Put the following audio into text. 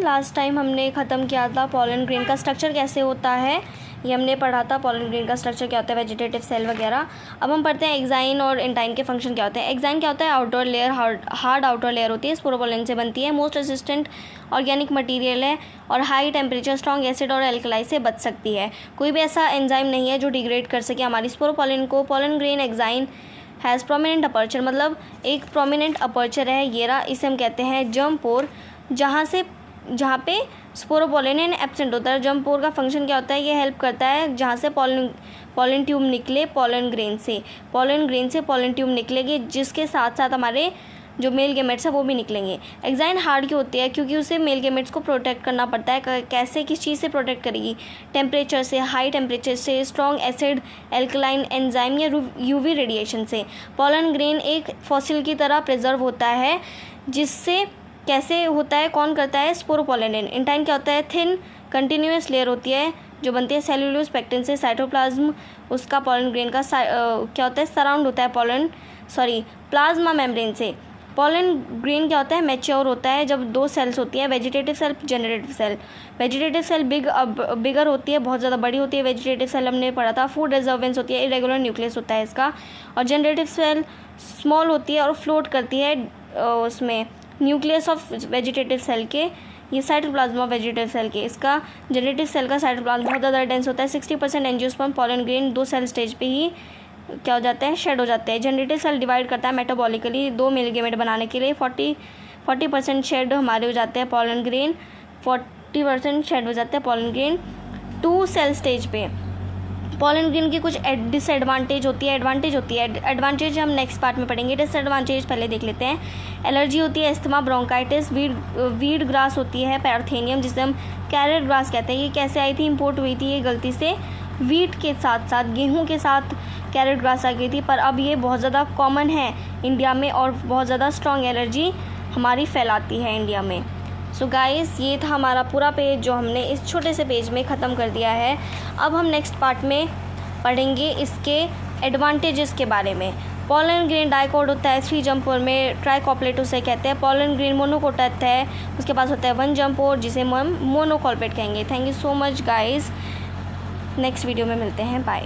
Last time हमने ख़त्म किया था पॉलन ग्रेन का स्ट्रक्चर कैसे होता है, ये हमने पढ़ा था। पॉलन ग्रेन का स्ट्रक्चर क्या होता है, वेजिटेटिव सेल वगैरह। अब हम पढ़ते हैं एक्साइन और एंटाइन के फंक्शन क्या होते हैं। एक्साइन क्या होता है, outer layer, hard outer layer होती है, स्पोरोपोलन से बनती है, मोस्ट रेसिस्टेंट ऑर्गेनिक मटेरियल है और हाई टेम्परेचर, स्ट्रॉन्ग एसिड और एल्कलाई से बच सकती है। कोई भी ऐसा एंजाइम नहीं है जो डिग्रेड कर सके हमारी स्पोरोपोलन को। Pollen grain exine has prominent aperture, मतलब एक प्रोमिनेंट अपर्चर है ये रहा, इसे हम कहते हैं जर्म पोर, जहाँ पे स्पोरोपोलन एब्सेंट होता है। जर्म पोर का फंक्शन क्या होता है, ये हेल्प करता है जहाँ से पॉलन ट्यूब निकले, पॉलन ग्रेन से पॉलन ट्यूब निकलेगी, जिसके साथ साथ हमारे जो मेल गेमेट्स है वो भी निकलेंगे। एक्साइन हार्ड क्यों होती है, क्योंकि उसे मेल गेमेट्स को प्रोटेक्ट करना पड़ता है। कैसे, किस चीज़ से प्रोटेक्ट करेगी, टेम्परेचर से, हाई टेम्परेचर से, स्ट्रॉन्ग एसिड, एल्कलाइन एंजाइम या यूवी रेडिएशन से। पॉलन ग्रेन एक फॉसिल की तरह प्रिजर्व होता है, जिससे कैसे होता है, कौन करता है, स्पोरोपोलन। एंटाइन क्या होता है, थिन कंटिन्यूस लेयर होती है जो बनती है सेल्यूलोज पेक्टिन से। साइटोप्लाज्म उसका पॉलन ग्रेन का क्या होता है, सराउंड होता है प्लाज्मा मेम्ब्रेन से। पॉलन ग्रेन क्या होता है, मैच्योर होता है जब दो सेल्स होती है, vegetative cell, generative cell. Vegetative cell bigger होती है, बहुत ज़्यादा बड़ी होती है। वेजिटेटिव सेल हमने पढ़ा था, फूड रिजर्वेंस होती है, इरेगुलर न्यूक्लियस होता है इसका। और जनरेटिव सेल स्मॉल होती है और फ्लोट करती है उसमें न्यूक्लियस ऑफ वेजिटेटिव सेल के। ये साइटोप्लाज्म ऑफ वेजिटेटिव सेल के, इसका जनरेटिव सेल का साइटोप्लाज्म बहुत ज़्यादा डेंस होता है। 60% angiosperm pollen grain 2 cell stage पे ही क्या हो जाते हैं, शेड हो जाते हैं। जनरेटिव सेल डिवाइड करता है मेटाबॉलिकली 2 मेल गेमेट बनाने के लिए। 40% शेड हमारे हो जाते हैं पॉलन ग्रेन, 40% शेड हो जाते हैं पॉलन ग्रेन 2 सेल स्टेज पे। पॉलन ग्रेन की कुछ डिसएडवांटेज होती है, एडवांटेज हम नेक्स्ट पार्ट में पढ़ेंगे। डिसएडवांटेज पहले देख लेते हैं। एलर्जी होती है, अस्थमा, ब्रोंकाइटिस, वीड ग्रास होती है, पैराथेनियम जिसे हम कैरेट ग्रास कहते हैं। ये कैसे आई थी, इंपोर्ट हुई थी ये गलती से, वीट के साथ साथ, गेहूं के साथ कैरेट ग्रास आ गई थी, पर अब ये बहुत ज़्यादा कॉमन है इंडिया में और बहुत ज़्यादा स्ट्रॉन्ग एलर्जी हमारी फैलाती है इंडिया में। सो गाइस, ये था हमारा पूरा पेज जो हमने इस छोटे से पेज में ख़त्म कर दिया है। अब हम नेक्स्ट पार्ट में पढ़ेंगे इसके एडवांटेजेस के बारे में। पॉलन ग्रेन डाइकोट होता है 3 जंप पोर में, ट्राइकॉप्लेट उसे कहते हैं। पॉलन ग्रेन मोनोकोट है, उसके पास होता है 1 जंप पोर जिसे हम मोनोकॉल्पेट कहेंगे। Thank you so much guys, next video में मिलते हैं, बाय।